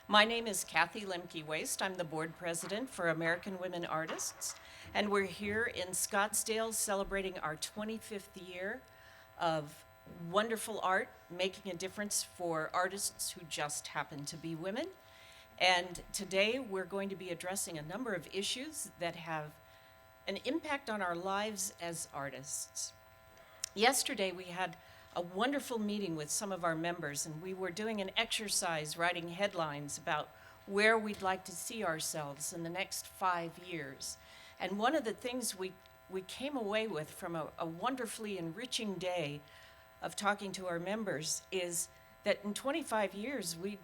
My name is Kathy Lemke-Waste. I'm the board president for American Women Artists, and we're here in Scottsdale celebrating our 25th year of wonderful art, making a difference for artists who just happen to be women. And today we're going to be addressing a number of issues that have an impact on our lives as artists. Yesterday we had a wonderful meeting with some of our members, and we were doing an exercise writing headlines about where we'd like to see ourselves in the next 5 years. And one of the things we came away with from a wonderfully enriching day of talking to our members is that in 25 years, we'd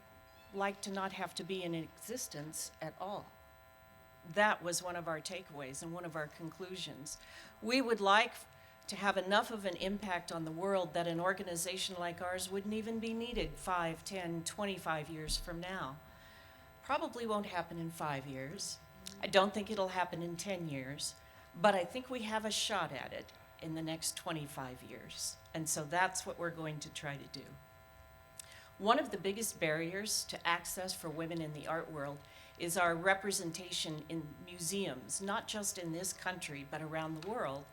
like to not have to be in existence at all. That was one of our takeaways and one of our conclusions. We would like to have enough of an impact on the world that an organization like ours wouldn't even be needed 5, 10, 25 years from now. Probably won't happen in 5 years. I don't think it'll happen in 10 years, but I think we have a shot at it in the next 25 years. And so that's what we're going to try to do. One of the biggest barriers to access for women in the art world is our representation in museums, not just in this country, but around the world.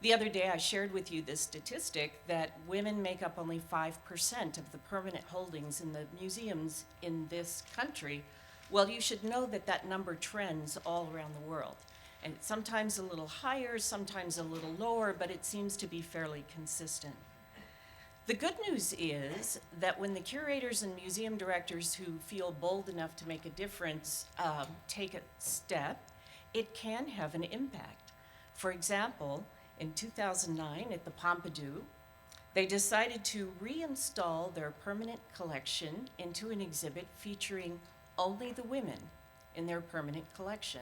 The other day I shared with you this statistic that women make up only 5% of the permanent holdings in the museums in this country. Well, you should know that that number trends all around the world. And it's sometimes a little higher, sometimes a little lower, but it seems to be fairly consistent. The good news is that when the curators and museum directors who feel bold enough to make a difference take a step, it can have an impact. For example, in 2009 at the Pompidou, they decided to reinstall their permanent collection into an exhibit featuring only the women in their permanent collection.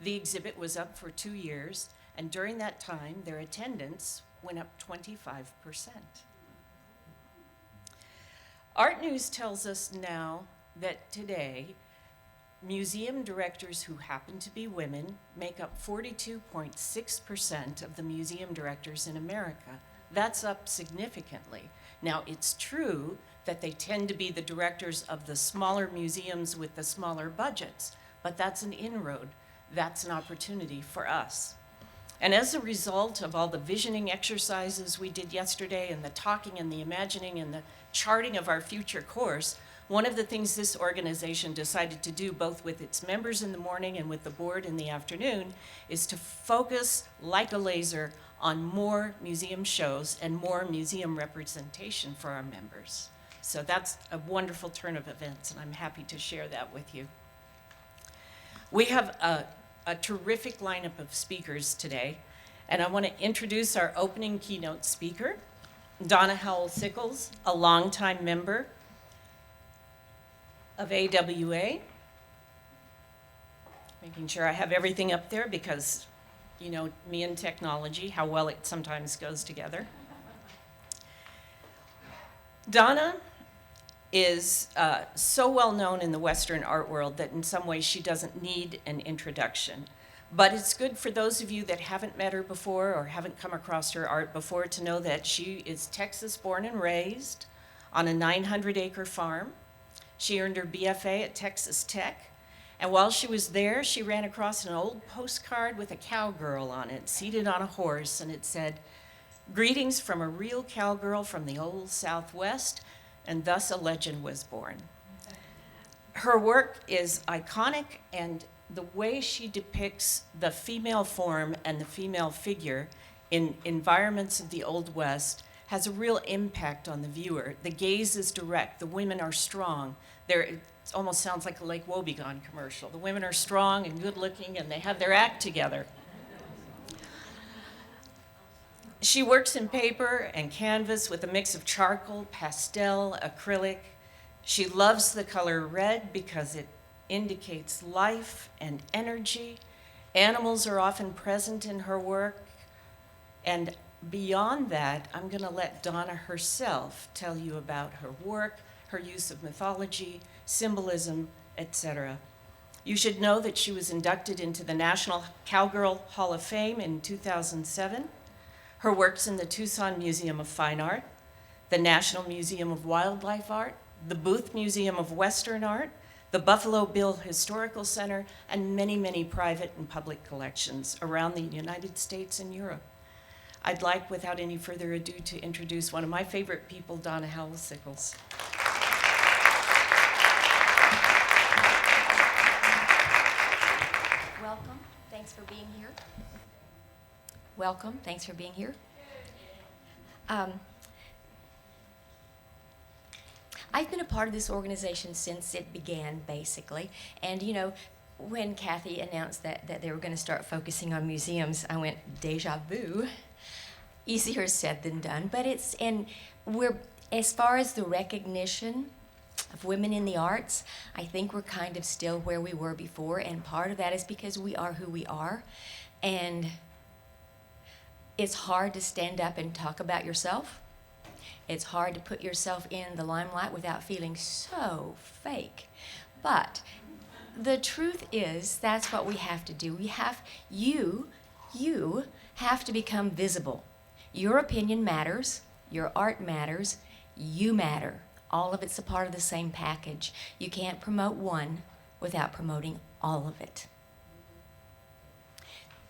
The exhibit was up for 2 years, and during that time, their attendance went up 25%. Art News tells us now that today, museum directors who happen to be women make up 42.6% of the museum directors in America. That's up significantly. Now, it's true that they tend to be the directors of the smaller museums with the smaller budgets, but that's an inroad. That's an opportunity for us. And as a result of all the visioning exercises we did yesterday and the talking and the imagining and the charting of our future course, one of the things this organization decided to do, both with its members in the morning and with the board in the afternoon, is to focus like a laser on more museum shows and more museum representation for our members. So that's a wonderful turn of events, and I'm happy to share that with you. We have a terrific lineup of speakers today, and I want to introduce our opening keynote speaker, Donna Howell-Sickles, a longtime member of AWA. Making sure I have everything up there because, you know, me and technology, how well it sometimes goes together. Donna is so well known in the Western art world that in some ways she doesn't need an introduction. But it's good for those of you that haven't met her before or haven't come across her art before to know that she is Texas born and raised on a 900-acre farm. She earned her BFA at Texas Tech, and while she was there, she ran across an old postcard with a cowgirl on it, seated on a horse, and it said, "Greetings from a real cowgirl from the old Southwest," and thus a legend was born. Her work is iconic, and the way she depicts the female form and the female figure in environments of the Old West has a real impact on the viewer. The gaze is direct. The women are strong. It almost sounds like a Lake Wobegon commercial. The women are strong and good looking, and they have their act together. She works in paper and canvas with a mix of charcoal, pastel, acrylic. She loves the color red because it indicates life and energy. Animals are often present in her work. And beyond that, I'm going to let Donna herself tell you about her work, her use of mythology, symbolism, etc. You should know that she was inducted into the National Cowgirl Hall of Fame in 2007. Her work's in the Tucson Museum of Fine Art, the National Museum of Wildlife Art, the Booth Museum of Western Art, the Buffalo Bill Historical Center, and many, many private and public collections around the United States and Europe. I'd like, without any further ado, to introduce one of my favorite people, Donna Howell-Sickles. Welcome. Thanks for being here. Welcome. Thanks for being here. I've been a part of this organization since it began, basically. And, you know, when Kathy announced that they were going to start focusing on museums, I went, deja vu. Easier said than done. But we're, as far as the recognition of women in the arts, I think we're kind of still where we were before. And part of that is because we are who we are. And it's hard to stand up and talk about yourself. It's hard to put yourself in the limelight without feeling so fake. But the truth is, that's what we have to do. You have to become visible. Your opinion matters, your art matters, you matter. All of it's a part of the same package. You can't promote one without promoting all of it.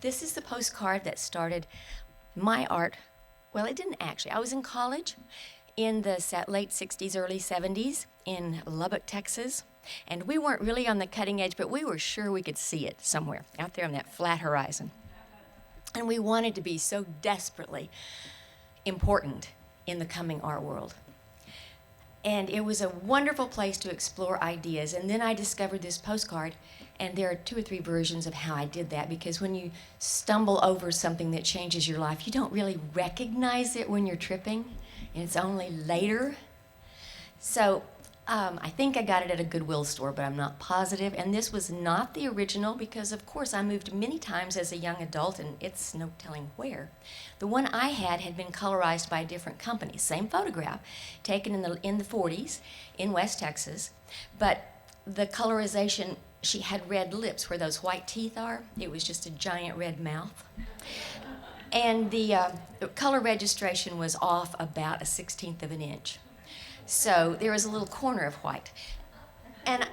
This is the postcard that started my art. Well, it didn't actually. I was in college in the late 60s, early 70s in Lubbock, Texas. And we weren't really on the cutting edge, but we were sure we could see it somewhere out there on that flat horizon. And we wanted to be so desperately important in the coming art world. And it was a wonderful place to explore ideas. And then I discovered this postcard, and there are 2 or 3 versions of how I did that, because when you stumble over something that changes your life, you don't really recognize it when you're tripping, and it's only later. So I think I got it at a Goodwill store, but I'm not positive. And this was not the original because, of course, I moved many times as a young adult, and it's no telling where. The one I had been colorized by a different company. Same photograph, taken in the 40s in West Texas. But the colorization, she had red lips where those white teeth are. It was just a giant red mouth. And the color registration was off about a 1/16 of an inch. So there was a little corner of white. And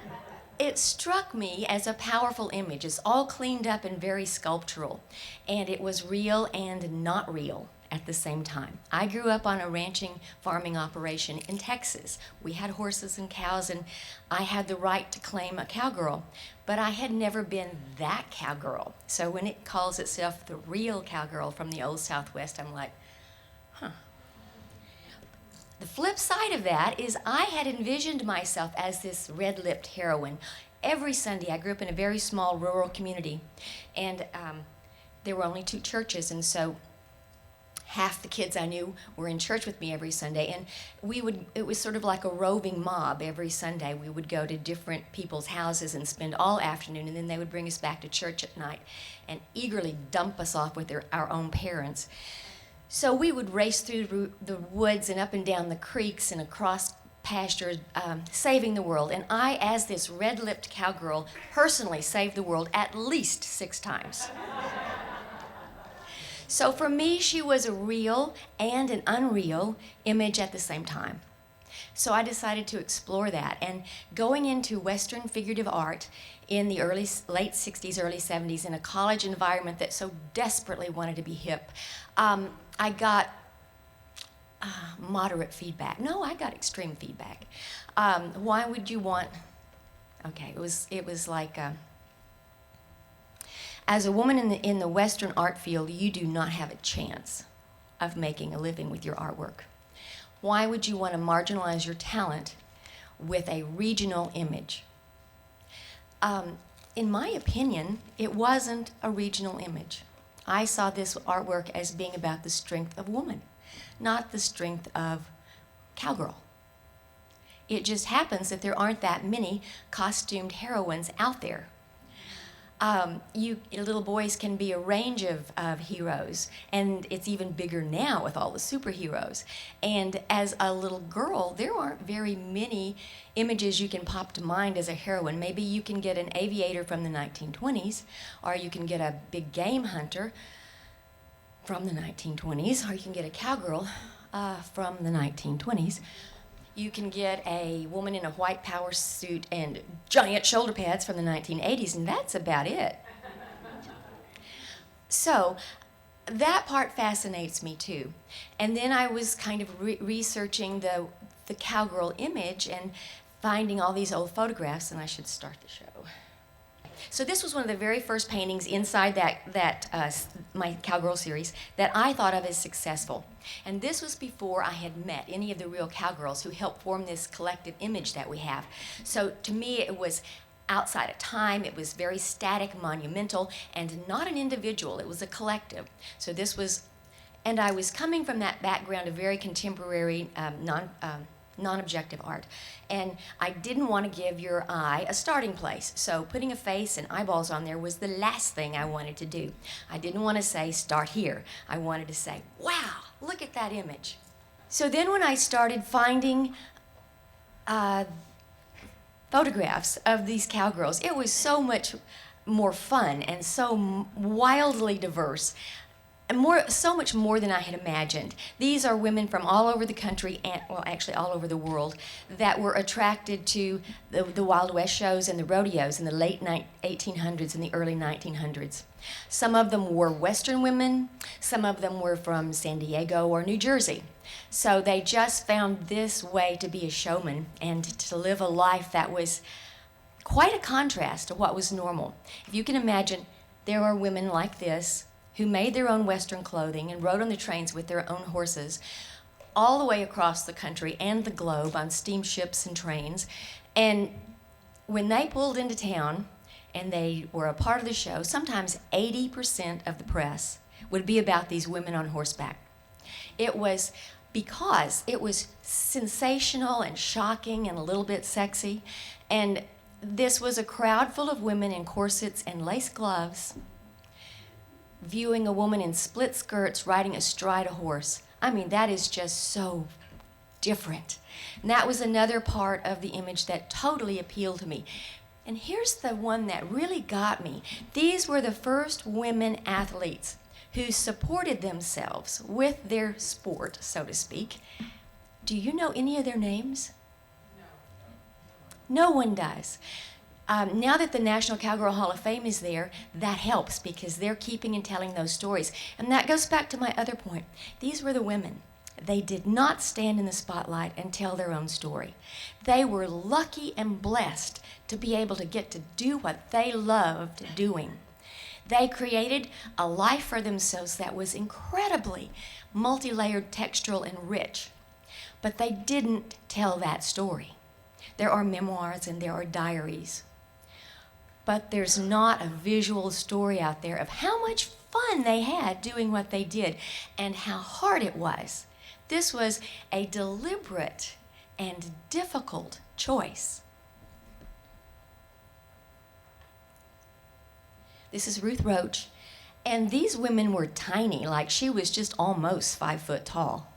it struck me as a powerful image. It's all cleaned up and very sculptural. And it was real and not real at the same time. I grew up on a ranching farming operation in Texas. We had horses and cows, and I had the right to claim a cowgirl. But I had never been that cowgirl. So when it calls itself the real cowgirl from the old Southwest, I'm like, huh. The flip side of that is I had envisioned myself as this red-lipped heroine. Every Sunday, I grew up in a very small rural community, and there were only 2 churches, and so half the kids I knew were in church with me every Sunday, and it was sort of like a roving mob every Sunday. We would go to different people's houses and spend all afternoon, and then they would bring us back to church at night and eagerly dump us off with our own parents. So we would race through the woods and up and down the creeks and across pastures, saving the world. And I, as this red-lipped cowgirl, personally saved the world at least 6 times. So for me, she was a real and an unreal image at the same time. So I decided to explore that. And going into Western figurative art in the late 60s, early 70s, in a college environment that so desperately wanted to be hip, I got moderate feedback. No, I got extreme feedback. Why would you want? Okay, it was like, as a woman in the Western art field, you do not have a chance of making a living with your artwork. Why would you want to marginalize your talent with a regional image? In my opinion, it wasn't a regional image. I saw this artwork as being about the strength of woman, not the strength of cowgirl. It just happens that there aren't that many costumed heroines out there. Little boys can be a range of heroes, and it's even bigger now with all the superheroes. And as a little girl, there aren't very many images you can pop to mind as a heroine. Maybe you can get an aviator from the 1920s, or you can get a big game hunter from the 1920s, or you can get a cowgirl from the 1920s. You can get a woman in a white power suit and giant shoulder pads from the 1980s, and that's about it. So that part fascinates me too. And then I was kind of researching the cowgirl image and finding all these old photographs, and I should start the show. So this was one of the very first paintings inside my Cowgirl series that I thought of as successful. And this was before I had met any of the real cowgirls who helped form this collective image that we have. So to me, it was outside of time, it was very static, monumental, and not an individual, it was a collective. So this was, and I was coming from that background of very contemporary, non-objective art. And I didn't want to give your eye a starting place. So putting a face and eyeballs on there was the last thing I wanted to do. I didn't want to say, start here. I wanted to say, wow, look at that image. So then when I started finding photographs of these cowgirls, it was so much more fun and so wildly diverse. So much more than I had imagined. These are women from all over the country, and well, actually all over the world, that were attracted to the Wild West shows and the rodeos in the late 1800s and the early 1900s. Some of them were Western women, some of them were from San Diego or New Jersey. So they just found this way to be a showman and to live a life that was quite a contrast to what was normal. If you can imagine, there are women like this who made their own Western clothing and rode on the trains with their own horses all the way across the country and the globe on steamships and trains. And when they pulled into town and they were a part of the show, sometimes 80% of the press would be about these women on horseback. It was because it was sensational and shocking and a little bit sexy. And this was a crowd full of women in corsets and lace gloves, viewing a woman in split skirts riding astride a horse. I mean, that is just so different. And that was another part of the image that totally appealed to me. And here's the one that really got me. These were the first women athletes who supported themselves with their sport, so to speak. Do you know any of their names? No one does. Now that the National Cowgirl Hall of Fame is there, that helps because they're keeping and telling those stories. And that goes back to my other point. These were the women. They did not stand in the spotlight and tell their own story. They were lucky and blessed to be able to get to do what they loved doing. They created a life for themselves that was incredibly multi-layered, textural, and rich. But they didn't tell that story. There are memoirs and there are diaries. But there's not a visual story out there of how much fun they had doing what they did and how hard it was. This was a deliberate and difficult choice. This is Ruth Roach, and these women were tiny, like she was just almost 5 foot tall.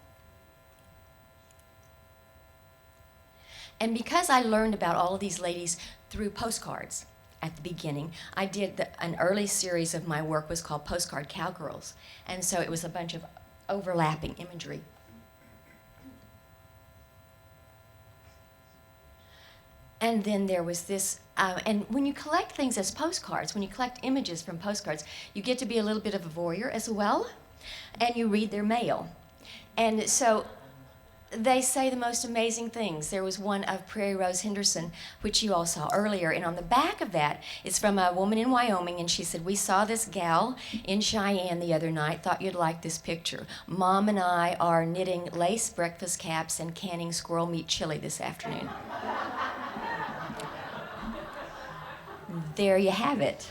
And because I learned about all of these ladies through postcards at the beginning, I did an early series of my work was called Postcard Cowgirls. And so it was a bunch of overlapping imagery. And then there was this, and when you collect things as postcards, when you collect images from postcards, you get to be a little bit of a voyeur as well, and you read their mail. And so they say the most amazing things. There was one of Prairie Rose Henderson, which you all saw earlier, and on the back of that is from a woman in Wyoming, and she said, "We saw this gal in Cheyenne the other night, thought you'd like this picture. Mom and I are knitting lace breakfast caps and canning squirrel meat chili this afternoon." There you have it.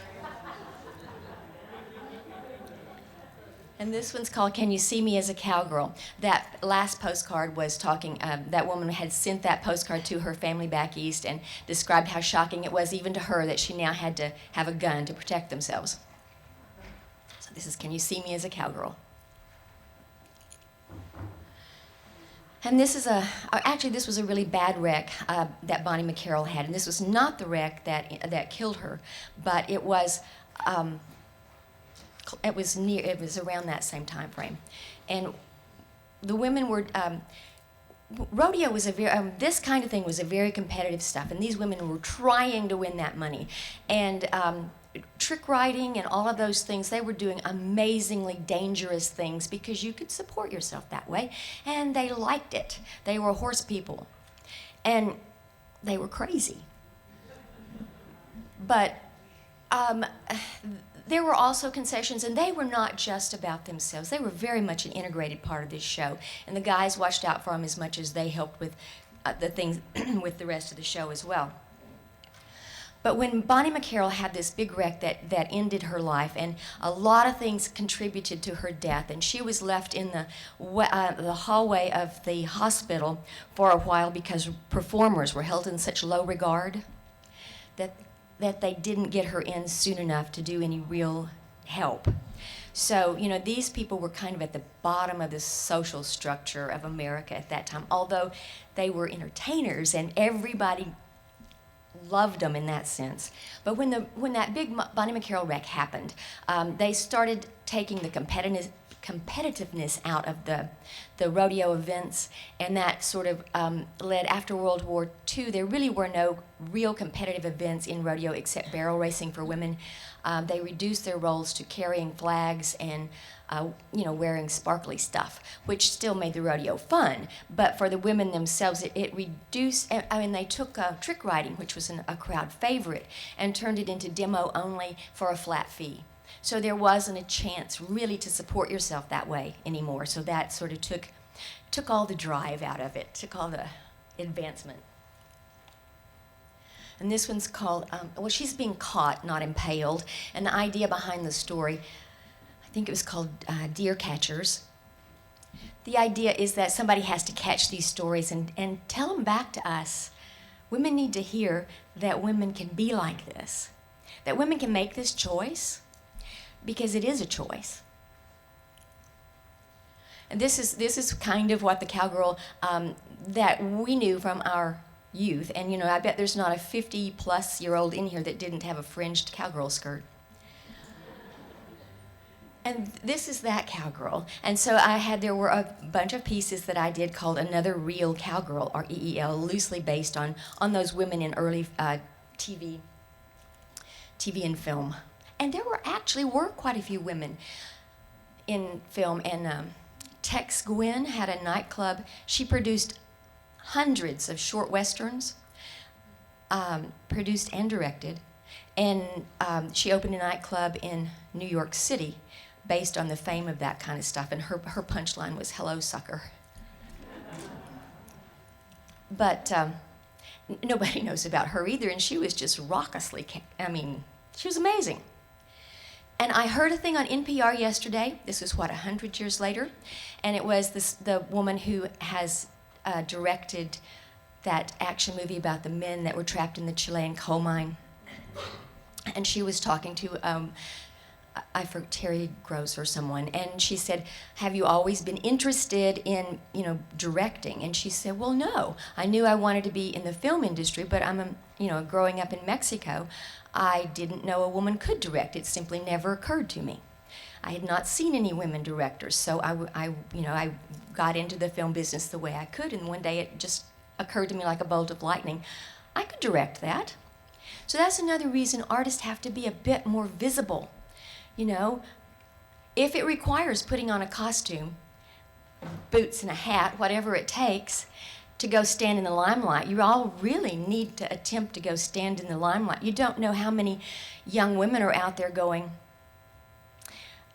And this one's called "Can You See Me as a Cowgirl?" That last postcard was talking, that woman had sent that postcard to her family back east and described how shocking it was even to her that she now had to have a gun to protect themselves. So this is "Can You See Me as a Cowgirl?" And this is actually this was a really bad wreck that Bonnie McCarroll had, and this was not the wreck that killed her, but it was around that same time frame. And the women rodeo was a very, this kind of thing was a very competitive stuff, and these women were trying to win that money. And trick riding and all of those things, they were doing amazingly dangerous things because you could support yourself that way, and they liked it. They were horse people, and they were crazy. But there were also concessions, and they were not just about themselves. They were very much an integrated part of this show, and the guys watched out for them as much as they helped with the things with the rest of the show as well. But when Bonnie McCarroll had this big wreck that ended her life, and a lot of things contributed to her death, and she was left in the hallway of the hospital for a while because performers were held in such low regard that they didn't get her in soon enough to do any real help. So, you know, these people were kind of at the bottom of the social structure of America at that time, although they were entertainers and everybody loved them in that sense. But when that big Bonnie McCarroll wreck happened, they started taking the competitiveness out of the rodeo events, and that sort of led, after World War II, there really were no real competitive events in rodeo except barrel racing for women. They reduced their roles to carrying flags and wearing sparkly stuff, which still made the rodeo fun. But for the women themselves, it reduced. I mean, they took trick riding, which was a crowd favorite, and turned it into demo only for a flat fee. So there wasn't a chance really to support yourself that way anymore. So that sort of took all the drive out of it, took all the advancement. And this one's called, she's being caught, not impaled. And the idea behind the story, I think it was called Deer Catchers. The idea is that somebody has to catch these stories and tell them back to us. Women need to hear that women can be like this, that women can make this choice, because it is a choice. And this is kind of what the cowgirl that we knew from our youth. And you know, I bet there's not a 50-plus-year-old in here that didn't have a fringed cowgirl skirt. And this is that cowgirl. And so there were a bunch of pieces that I did called Another Real Cowgirl, or EEL, loosely based on those women in early TV and film. And there were quite a few women in film. And Tex Gwynn had a nightclub. She produced hundreds of short westerns, produced and directed. And she opened a nightclub in New York City based on the fame of that kind of stuff. And her punchline was, "Hello, sucker." But nobody knows about her either. And she was just raucously, she was amazing. And I heard a thing on NPR yesterday. This was, 100 years later? And it was the woman who has directed that action movie about the men that were trapped in the Chilean coal mine. And she was talking to, I forget, Terry Gross or someone, and she said, "Have you always been interested in, directing?" And she said, "Well, no. I knew I wanted to be in the film industry, but growing up in Mexico, I didn't know a woman could direct. It simply never occurred to me. I had not seen any women directors, so I got into the film business the way I could, and one day it just occurred to me like a bolt of lightning. I could direct that." So that's another reason artists have to be a bit more visible. If it requires putting on a costume, boots and a hat, whatever it takes, to go stand in the limelight, you all really need to attempt to go stand in the limelight. You don't know how many young women are out there going,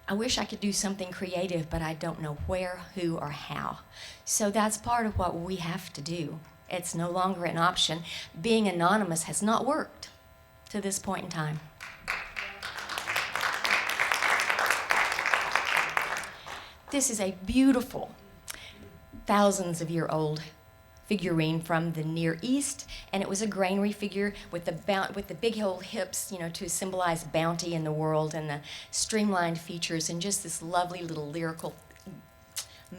"I wish I could do something creative, but I don't know where, who, or how." So that's part of what we have to do. It's no longer an option. Being anonymous has not worked to this point in time. This is a beautiful, thousands-of-year-old figurine from the Near East, and it was a granary figure with the big old hips, to symbolize bounty in the world, and the streamlined features, and just this lovely little lyrical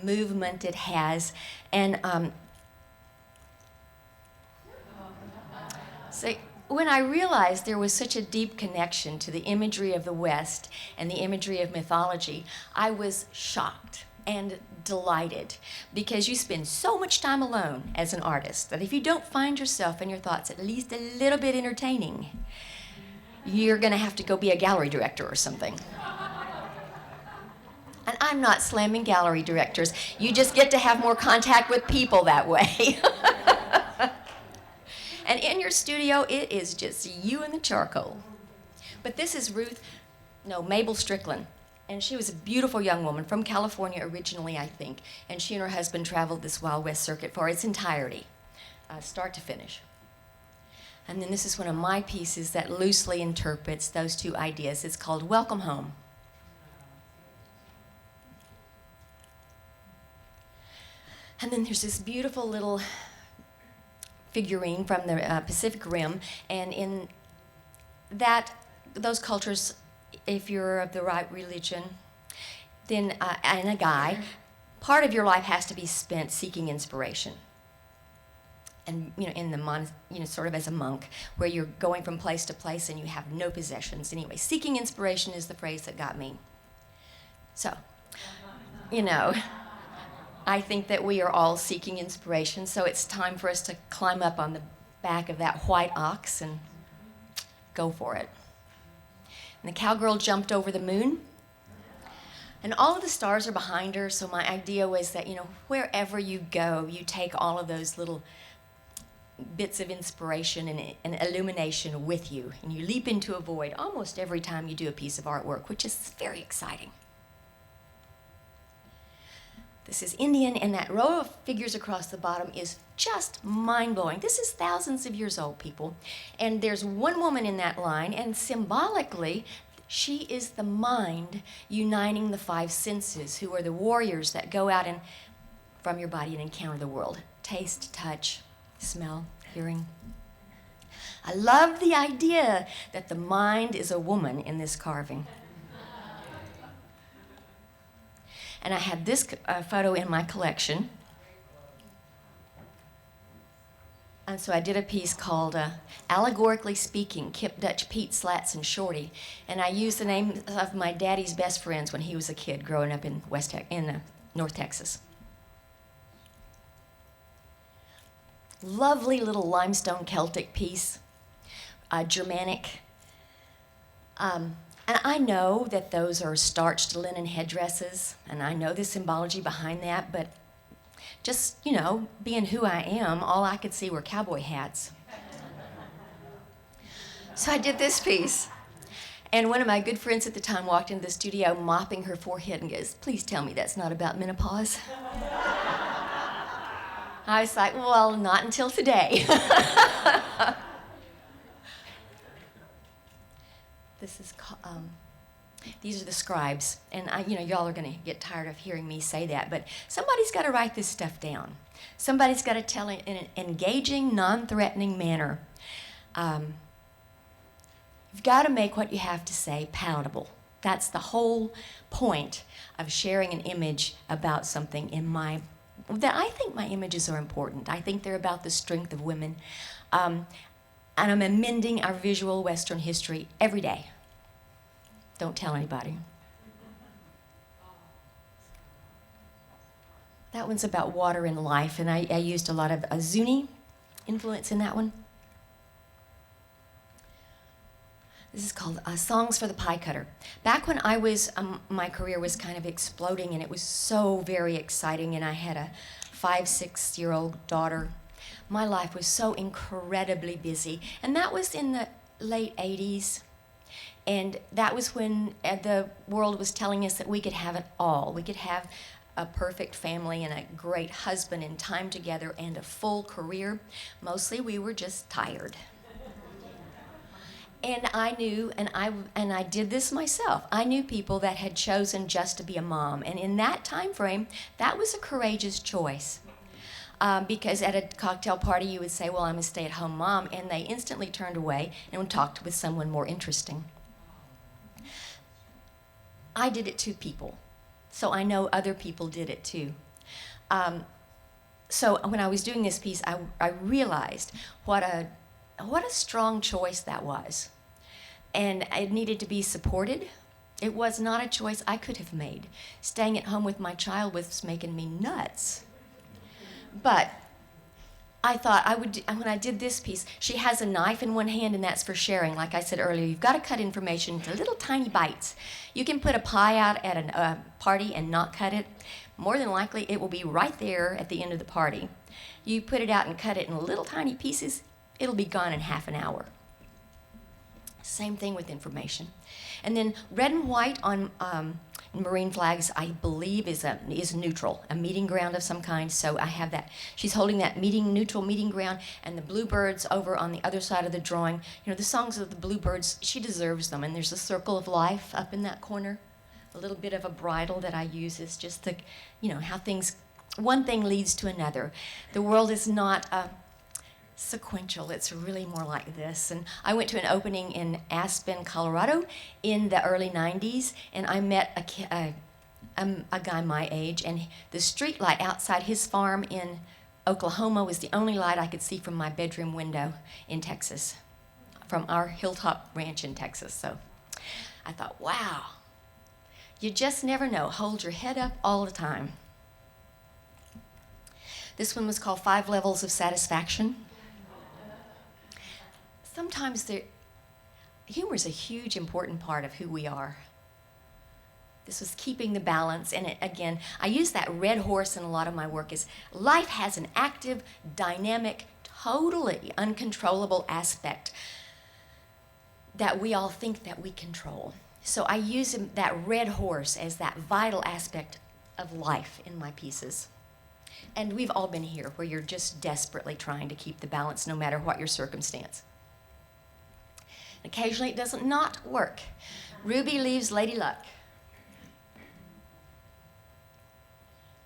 movement it has. And so when I realized there was such a deep connection to the imagery of the West and the imagery of mythology, I was shocked and delighted because you spend so much time alone as an artist that if you don't find yourself and your thoughts at least a little bit entertaining, you're going to have to go be a gallery director or something. And I'm not slamming gallery directors. You just get to have more contact with people that way. And in your studio, it is just you and the charcoal. But this is Mabel Strickland. And she was a beautiful young woman from California originally, I think. And she and her husband traveled this Wild West circuit for its entirety, start to finish. And then this is one of my pieces that loosely interprets those two ideas. It's called Welcome Home. And then there's this beautiful little figurine from the Pacific Rim, and in those cultures, if you're of the right religion, then and a guy, part of your life has to be spent seeking inspiration. And in the sort of as a monk, where you're going from place to place and you have no possessions. Anyway, seeking inspiration is the phrase that got me. So, I think that we are all seeking inspiration, so it's time for us to climb up on the back of that white ox and go for it. And the cowgirl jumped over the moon, and all of the stars are behind her, so my idea was that, wherever you go, you take all of those little bits of inspiration and illumination with you, and you leap into a void almost every time you do a piece of artwork, which is very exciting. This is Indian, and that row of figures across the bottom is just mind-blowing. This is thousands of years old, people. And there's one woman in that line, and symbolically, she is the mind uniting the five senses, who are the warriors that go out from your body and encounter the world. Taste, touch, smell, hearing. I love the idea that the mind is a woman in this carving. And I had this photo in my collection. And so I did a piece called Allegorically Speaking, Kip, Dutch, Pete, Slats, and Shorty. And I used the name of my daddy's best friends when he was a kid growing up in North Texas. Lovely little limestone Celtic piece, Germanic. And I know that those are starched linen headdresses, and I know the symbology behind that, but just, being who I am, all I could see were cowboy hats. So I did this piece. And one of my good friends at the time walked into the studio mopping her forehead and goes, "Please tell me that's not about menopause." I was like, well, not until today. This is these are the scribes, and y'all are going to get tired of hearing me say that, but somebody's got to write this stuff down. Somebody's got to tell it in an engaging, non-threatening manner. You've got to make what you have to say palatable. That's the whole point of sharing an image about something that I think my images are important. I think they're about the strength of women. And I'm amending our visual Western history every day. Don't tell anybody. That one's about water and life, and I used a lot of Zuni influence in that one. This is called Songs for the Pie Cutter. Back when I was, my career was kind of exploding, and it was so very exciting, and I had a 5-6-year-old daughter. My life was so incredibly busy, and that was in the late 80s. And that was when the world was telling us that we could have it all. We could have a perfect family and a great husband and time together and a full career. Mostly we were just tired. And I knew, and I did this myself, I knew people that had chosen just to be a mom. And in that time frame, that was a courageous choice. Because at a cocktail party you would say, well, I'm a stay-at-home mom, and they instantly turned away and talked with someone more interesting. I did it to people, so I know other people did it too. So when I was doing this piece, I realized what a strong choice that was. And it needed to be supported, It was not a choice I could have made. Staying at home with my child was making me nuts. But I thought when I did this piece, she has a knife in one hand, and that's for sharing. Like I said earlier, you've got to cut information into little tiny bites. You can put a pie out at a party and not cut it. More than likely, it will be right there at the end of the party. You put it out and cut it in little tiny pieces, it'll be gone in half an hour. Same thing with information. And then red and white on marine flags, I believe, is neutral, a meeting ground of some kind. So I have that. She's holding that neutral meeting ground, and the bluebirds over on the other side of the drawing. You know, the songs of the bluebirds, she deserves them. And there's a circle of life up in that corner. A little bit of a bridle that I use is just the, how one thing leads to another. The world is not sequential. It's really more like this. And I went to an opening in Aspen, Colorado in the early 90s, and I met a guy my age, and the street light outside his farm in Oklahoma was the only light I could see from my bedroom window in Texas, from our hilltop ranch in Texas. So I thought, wow, you just never know. Hold your head up all the time. This one was called 5 Levels of Satisfaction. Sometimes humor is a huge, important part of who we are. This was keeping the balance, and again, I use that red horse in a lot of my work. Is life has an active, dynamic, totally uncontrollable aspect that we all think that we control. So I use that red horse as that vital aspect of life in my pieces. And we've all been here, where you're just desperately trying to keep the balance no matter what your circumstance. Occasionally it doesn't not work. Ruby leaves Lady Luck.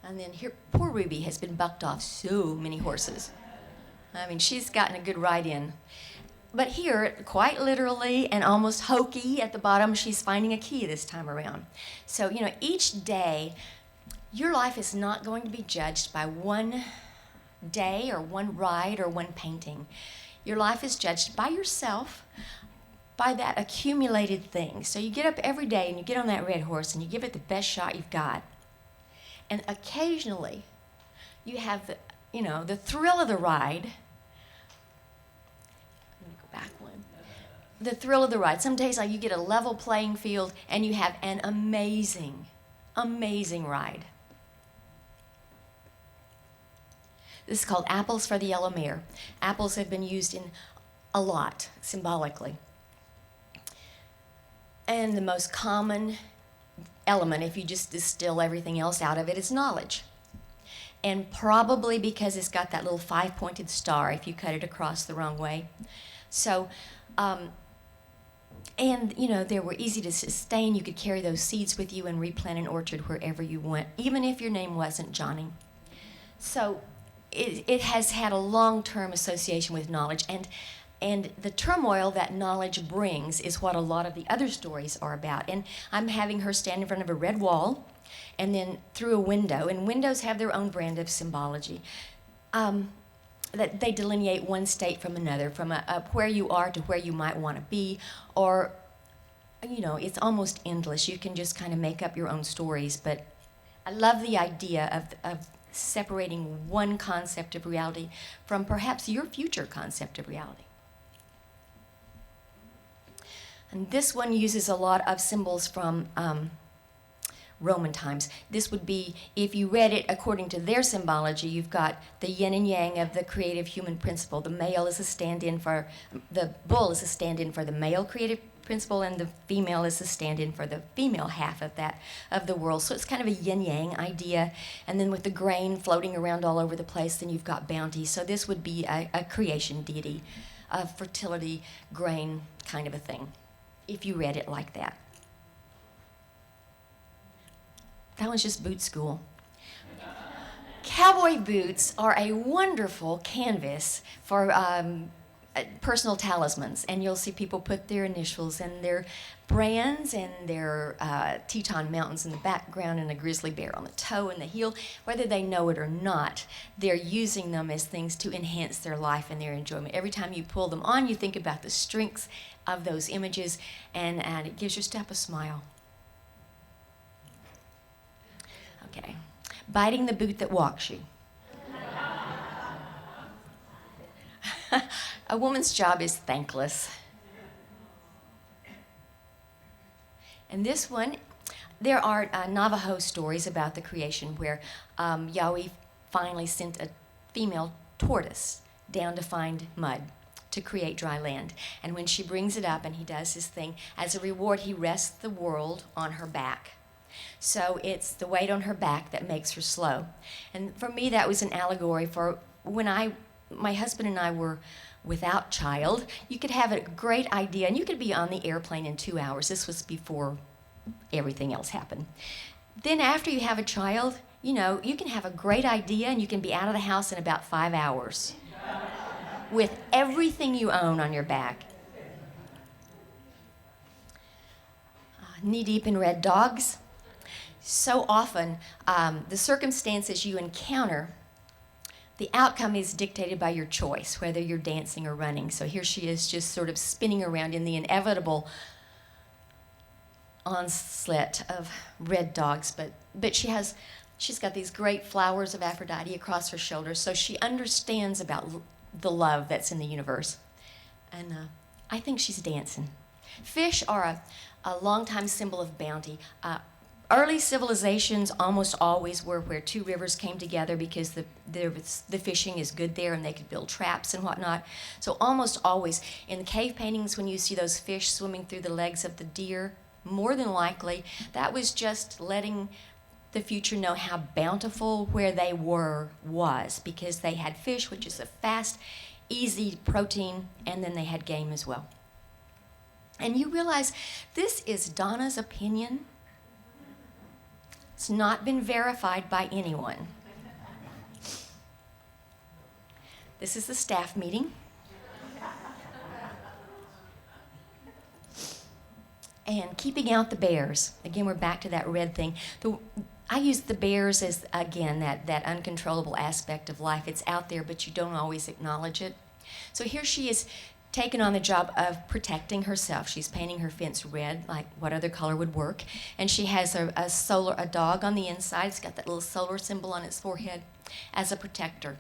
And then here, poor Ruby has been bucked off so many horses. I mean, she's gotten a good ride in. But here, quite literally and almost hokey at the bottom, she's finding a key this time around. So, each day, your life is not going to be judged by one day or one ride or one painting. Your life is judged by yourself, by that accumulated thing. So you get up every day and you get on that red horse and you give it the best shot you've got. And occasionally, you have the thrill of the ride. I'm going to go back one. The thrill of the ride. Some days you get a level playing field and you have an amazing, amazing ride. This is called Apples for the Yellow Mare. Apples have been used in a lot, symbolically. And the most common element, if you just distill everything else out of it, is knowledge. And probably because it's got that little 5-pointed star if you cut it across the wrong way. So, they were easy to sustain. You could carry those seeds with you and replant an orchard wherever you went, even if your name wasn't Johnny. So it has had a long-term association with knowledge, and the turmoil that knowledge brings is what a lot of the other stories are about. And I'm having her stand in front of a red wall and then through a window, and windows have their own brand of symbology. That they delineate one state from another, from where you are to where you might want to be, or, it's almost endless. You can just kind of make up your own stories, but I love the idea of separating one concept of reality from perhaps your future concept of reality. And this one uses a lot of symbols from Roman times. This would be, if you read it according to their symbology, you've got the yin and yang of the creative human principle. The male is a stand-in for, the bull is a stand-in for the male creative principle, and the female is a stand-in for the female half of the world. So it's kind of a yin-yang idea. And then with the grain floating around all over the place, then you've got bounty. So this would be a creation deity, a fertility, grain kind of a thing, if you read it like that. That was just boot school. Cowboy boots are a wonderful canvas for personal talismans, and you'll see people put their initials and their brands and their Teton Mountains in the background and a grizzly bear on the toe and the heel. Whether they know it or not, they're using them as things to enhance their life and their enjoyment. Every time you pull them on, you think about the strengths of those images, and it gives your step a smile. Okay. Biting the boot that walks you. A woman's job is thankless. And this one, there are Navajo stories about the creation where Yahweh finally sent a female tortoise down to find mud to create dry land. And when she brings it up and he does his thing, as a reward, he rests the world on her back. So it's the weight on her back that makes her slow. And for me, that was an allegory for when my husband and I were without child. You could have a great idea, and you could be on the airplane in 2 hours. This was before everything else happened. Then after you have a child, you know, you can have a great idea and you can be out of the house in about 5 hours with everything you own on your back. Knee deep in red dogs. So often, the circumstances you encounter, the outcome is dictated by your choice, whether you're dancing or running. So here she is just sort of spinning around in the inevitable onslaught of red dogs, but she's got these great flowers of Aphrodite across her shoulders, so she understands about the love that's in the universe. And I think she's dancing. Fish are a long-time symbol of bounty. Early civilizations almost always were where two rivers came together because the fishing is good there and they could build traps and whatnot. So almost always in the cave paintings, when you see those fish swimming through the legs of the deer, more than likely that was just letting the future know how bountiful where they was, because they had fish, which is a fast, easy protein, and then they had game as well. And you realize this is Donna's opinion. It's not been verified by anyone. This is the staff meeting. And keeping out the bears. Again, we're back to that red thing. I use the bears as, again, that uncontrollable aspect of life. It's out there, but you don't always acknowledge it. So here she is taken on the job of protecting herself. She's painting her fence red, like what other color would work. And she has a dog on the inside. It's got that little solar symbol on its forehead as a protector.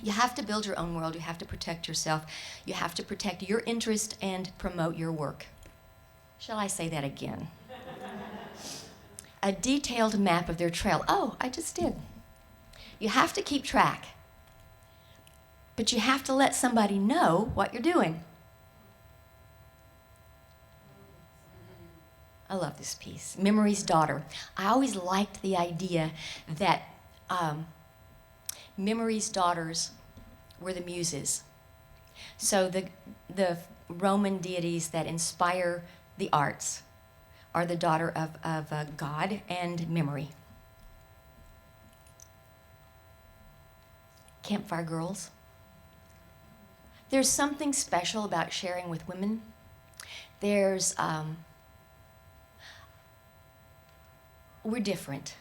You have to build your own world. You have to protect yourself. You have to protect your interest and promote your work. Shall I say that again? A detailed map of their trail. Oh, I just did. You have to keep track. But you have to let somebody know what you're doing. I love this piece. Memory's Daughter. I always liked the idea that Memory's daughters were the muses. So the Roman deities that inspire the arts are the daughter of God and Memory. Campfire Girls. There's something special about sharing with women. We're different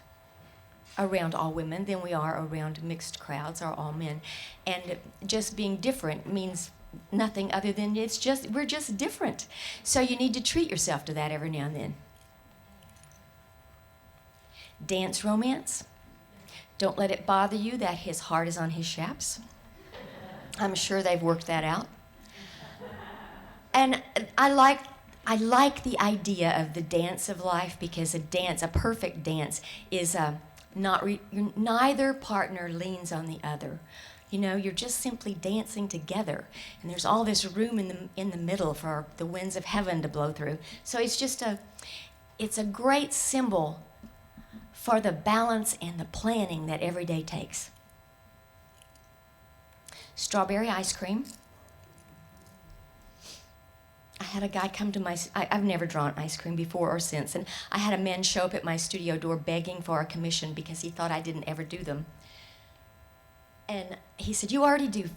around all women than we are around mixed crowds or all men. And just being different means nothing other than we're just different. So you need to treat yourself to that every now and then. Dance romance. Don't let it bother you that his heart is on his shaps. I'm sure they've worked that out. And I like the idea of the dance of life, because a perfect dance is neither partner leans on the other. You know, you're just simply dancing together, and there's all this room in the middle for the winds of heaven to blow through. So it's a great symbol for the balance and the planning that every day takes. Strawberry ice cream. I had a guy come to I've never drawn ice cream before or since, and I had a man show up at my studio door begging for a commission because he thought I didn't ever do them. And he said, "You already do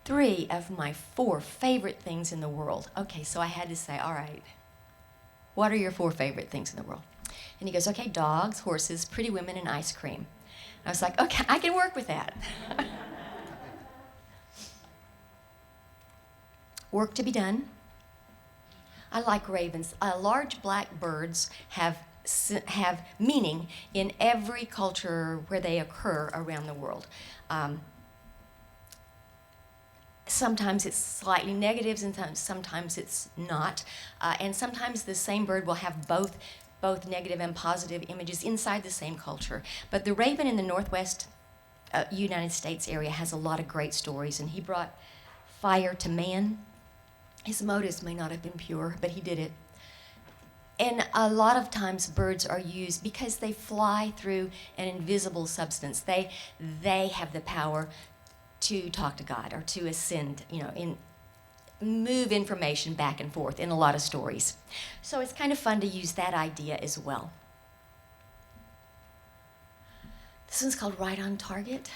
3 of my 4 favorite things in the world." Okay, so I had to say, all right, what are your 4 favorite things in the world? And he goes, okay, dogs, horses, pretty women, and ice cream. I was like, okay, I can work with that. Work to be done. I like ravens. Large black birds have have meaning in every culture where they occur around the world. Sometimes it's slightly negative, and sometimes it's not. And sometimes the same bird will have both negative and positive images inside the same culture. But the raven in the northwest United States area has a lot of great stories, and he brought fire to man. His motives may not have been pure, but he did it. And a lot of times birds are used because they fly through an invisible substance. They have the power to talk to God or to ascend, move information back and forth in a lot of stories. So it's kind of fun to use that idea as well. This one's called Right on Target.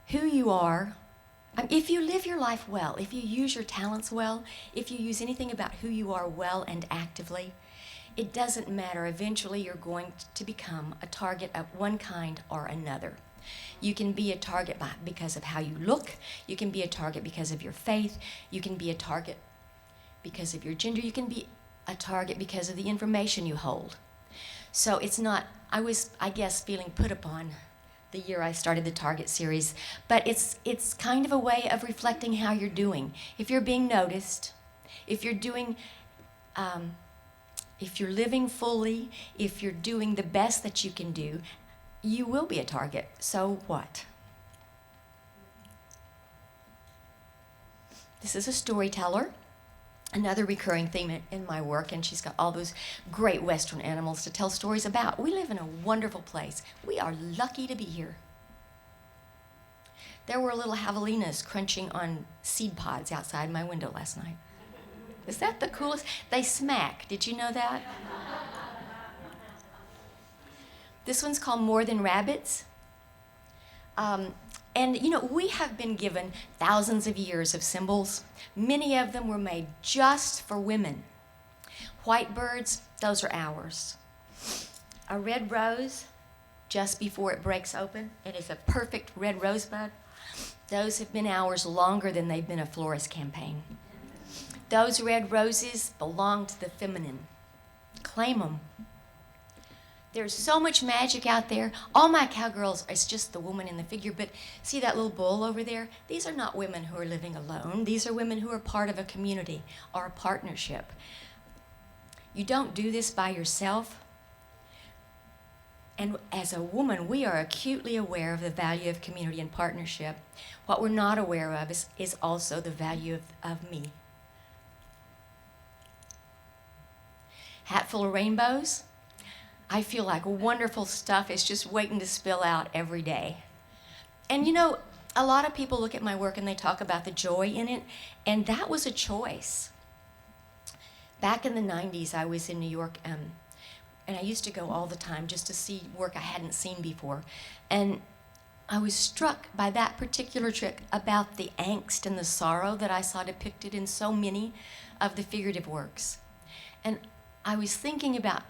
Who you are, if you live your life well, if you use your talents well, if you use anything about who you are well and actively, it doesn't matter. Eventually you're going to become a target of one kind or another. You can be a target because of how you look. You can be a target because of your faith. You can be a target because of your gender. You can be a target because of the information you hold. So it's not, I was, I guess, feeling put upon the year I started the Target series, but it's kind of a way of reflecting how you're doing. If you're being noticed, if you're doing, if you're living fully, if you're doing the best that you can do, you will be a target. So what? This is a storyteller, another recurring theme in my work, and she's got all those great Western animals to tell stories about. We live in a wonderful place. We are lucky to be here. There were little javelinas crunching on seed pods outside my window last night. Is that the coolest? They smack. Did you know that? This one's called More Than Rabbits. And we have been given thousands of years of symbols. Many of them were made just for women. White birds, those are ours. A red rose, just before it breaks open, it is a perfect red rosebud. Those have been ours longer than they've been a florist campaign. Those red roses belong to the feminine. Claim them. There's so much magic out there. All my cowgirls is just the woman in the figure, but see that little bull over there? These are not women who are living alone. These are women who are part of a community or a partnership. You don't do this by yourself. And as a woman, we are acutely aware of the value of community and partnership. What we're not aware of is also the value of me. Hat full of rainbows. I feel like wonderful stuff is just waiting to spill out every day. And a lot of people look at my work and they talk about the joy in it, and that was a choice. Back in the 90s, I was in New York, and I used to go all the time just to see work I hadn't seen before. And I was struck by that particular trick about the angst and the sorrow that I saw depicted in so many of the figurative works. And I was thinking about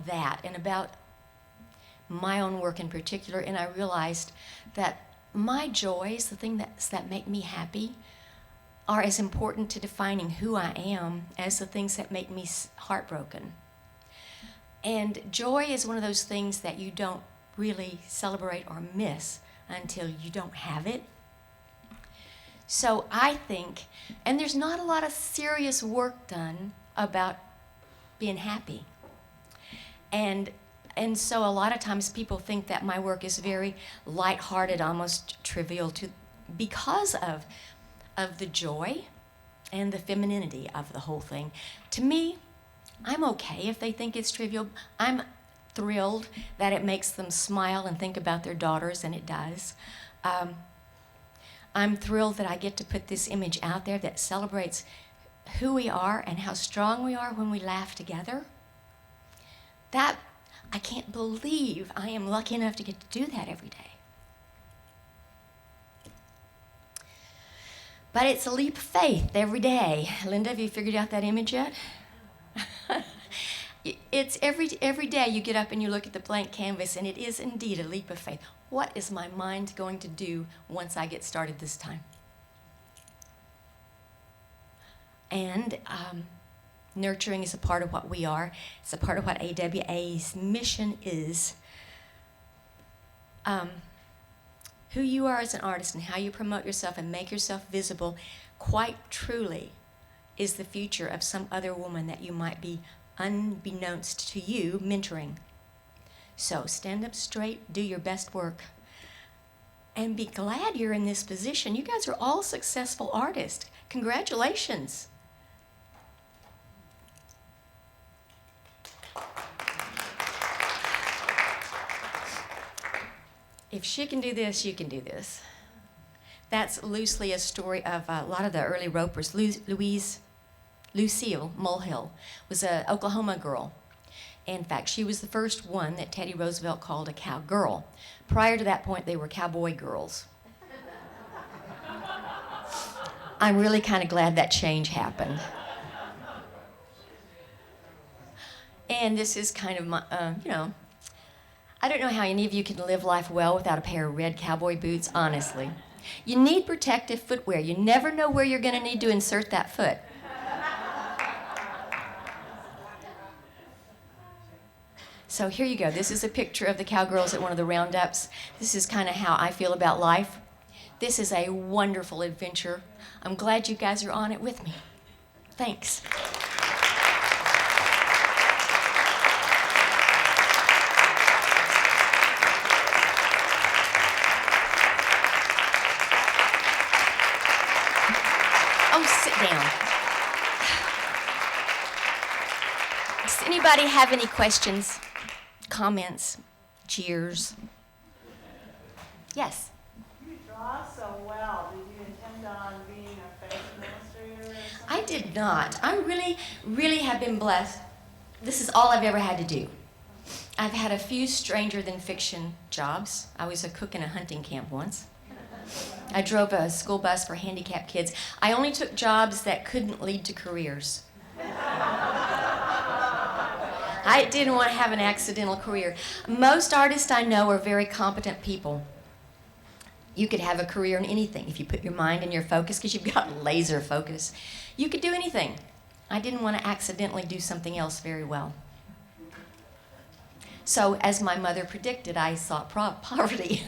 that and about my own work in particular, and I realized that my joys, the things that make me happy, are as important to defining who I am as the things that make me heartbroken. And joy is one of those things that you don't really celebrate or miss until you don't have it. So I think, and there's not a lot of serious work done about being happy. And so a lot of times people think that my work is very lighthearted, almost trivial, because of the joy and the femininity of the whole thing. To me, I'm okay if they think it's trivial. I'm thrilled that it makes them smile and think about their daughters, and it does. I'm thrilled that I get to put this image out there that celebrates who we are and how strong we are when we laugh together. That, I can't believe I am lucky enough to get to do that every day. But it's a leap of faith every day. Linda, have you figured out that image yet? It's every day you get up and you look at the blank canvas, and it is indeed a leap of faith. What is my mind going to do once I get started this time? And Nurturing is a part of what we are. It's a part of what AWA's mission is. Who you are as an artist and how you promote yourself and make yourself visible, quite truly, is the future of some other woman that you might be, unbeknownst to you, mentoring. So stand up straight, do your best work, and be glad you're in this position. You guys are all successful artists. Congratulations. If she can do this, you can do this. That's loosely a story of a lot of the early ropers. Lucille Mulhill was an Oklahoma girl. In fact, she was the first one that Teddy Roosevelt called a cowgirl. Prior to that point, they were cowboy girls. I'm really kind of glad that change happened. And this is kind of my, I don't know how any of you can live life well without a pair of red cowboy boots, honestly. You need protective footwear. You never know where you're going to need to insert that foot. So here you go. This is a picture of the cowgirls at one of the roundups. This is kind of how I feel about life. This is a wonderful adventure. I'm glad you guys are on it with me. Thanks. Down. Does anybody have any questions, comments, cheers? Yes? You draw so well. Did you intend on being a fashion illustrator or something? I did not. I really have been blessed. This is all I've ever had to do. I've had a few stranger than fiction jobs. I was a cook in a hunting camp once. I drove a school bus for handicapped kids. I only took jobs that couldn't lead to careers. I didn't want to have an accidental career. Most artists I know are very competent people. You could have a career in anything if you put your mind and your focus, because you've got laser focus. You could do anything. I didn't want to accidentally do something else very well. So, as my mother predicted, I sought poverty.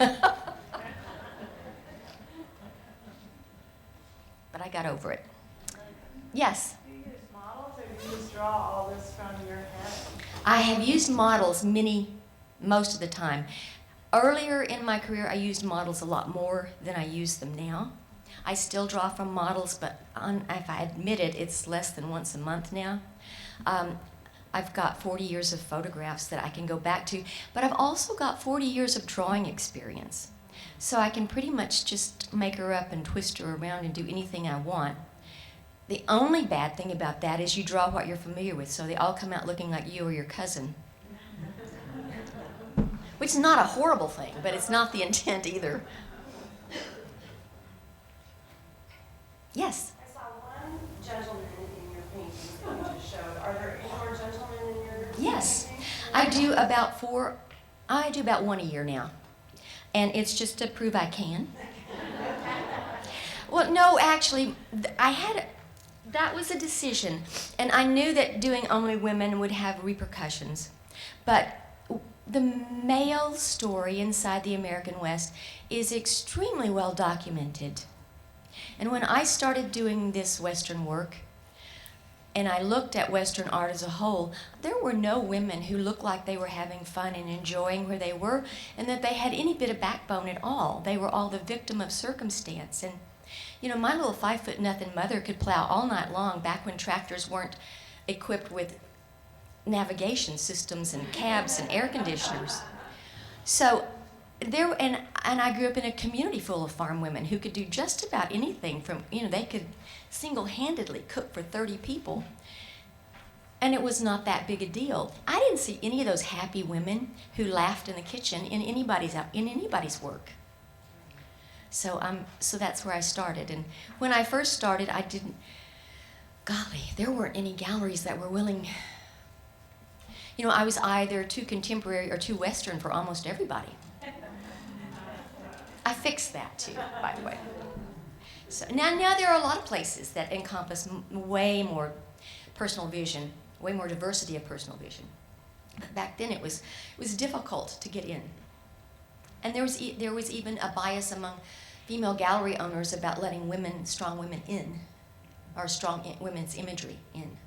But I got over it. Yes? Do you use models or do you just draw all this from your head? I have used models most of the time. Earlier in my career, I used models a lot more than I use them now. I still draw from models, but if I admit it, it's less than once a month now. I've got 40 years of photographs that I can go back to, but I've also got 40 years of drawing experience. So I can pretty much just make her up and twist her around and do anything I want. The only bad thing about that is you draw what you're familiar with, so they all come out looking like you or your cousin. Which is not a horrible thing, but it's not the intent either. Yes? I saw one gentleman in your paintings that you just showed. Are there any more gentlemen in your Yes. paintings? I do about one a year now. And it's just to prove I can. Well, no, actually, that was a decision. And I knew that doing only women would have repercussions. But the male story inside the American West is extremely well documented. And when I started doing this Western work, and I looked at Western art as a whole, there were no women who looked like they were having fun and enjoying where they were, and that they had any bit of backbone at all. They were all the victim of circumstance. And, my little 5'0" mother could plow all night long back when tractors weren't equipped with navigation systems and cabs and air conditioners. So and I grew up in a community full of farm women who could do just about anything from, they could single-handedly cook for 30 people, and it was not that big a deal. I didn't see any of those happy women who laughed in the kitchen in anybody's work. So that's where I started. And when I first started, there weren't any galleries that were willing. I was either too contemporary or too Western for almost everybody. I fixed that too, by the way. So now there are a lot of places that encompass way more personal vision, way more diversity of personal vision. But back then it was difficult to get in. And there was even a bias among female gallery owners about letting strong women in, or women's imagery in.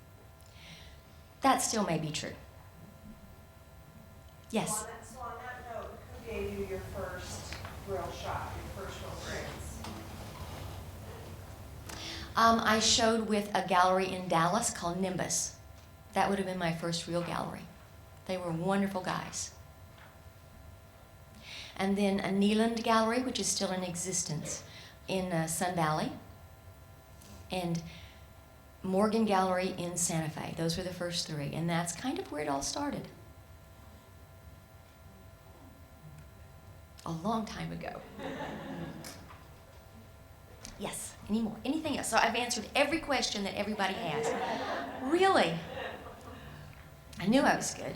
That still may be true. Yes? So on that note, who gave you your first real shot, your first real prints? I showed with a gallery in Dallas called Nimbus. That would have been my first real gallery. They were wonderful guys. And then a Neeland Gallery, which is still in existence in Sun Valley, and Morgan Gallery in Santa Fe. Those were the first three, and that's kind of where it all started. A long time ago. Yes, any more? Anything else? So I've answered every question that everybody has. Really? I knew I was good.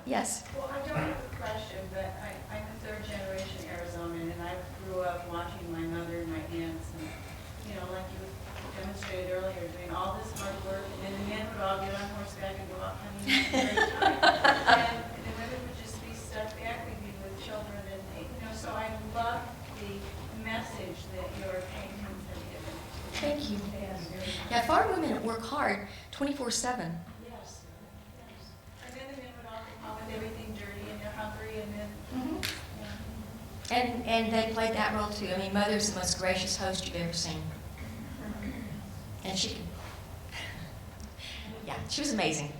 Yes? Well, I don't have a question, but I'm a third generation Arizonan, and I grew up watching my mother and my aunts, and, you know, like you demonstrated earlier, doing all this hard work, and then the men would all get on horseback and go out hunting every time. And the women would just be stuck back with you with children, and, you know, so I love the message that your paintings have given. Thank you. Yes. Yeah, farm women work hard 24/7. Yes. And then the men would all come home with everything dirty, and they're hungry, and then, yeah. And they played that role too. I mean, Mother's the most gracious host you've ever seen. And she was amazing.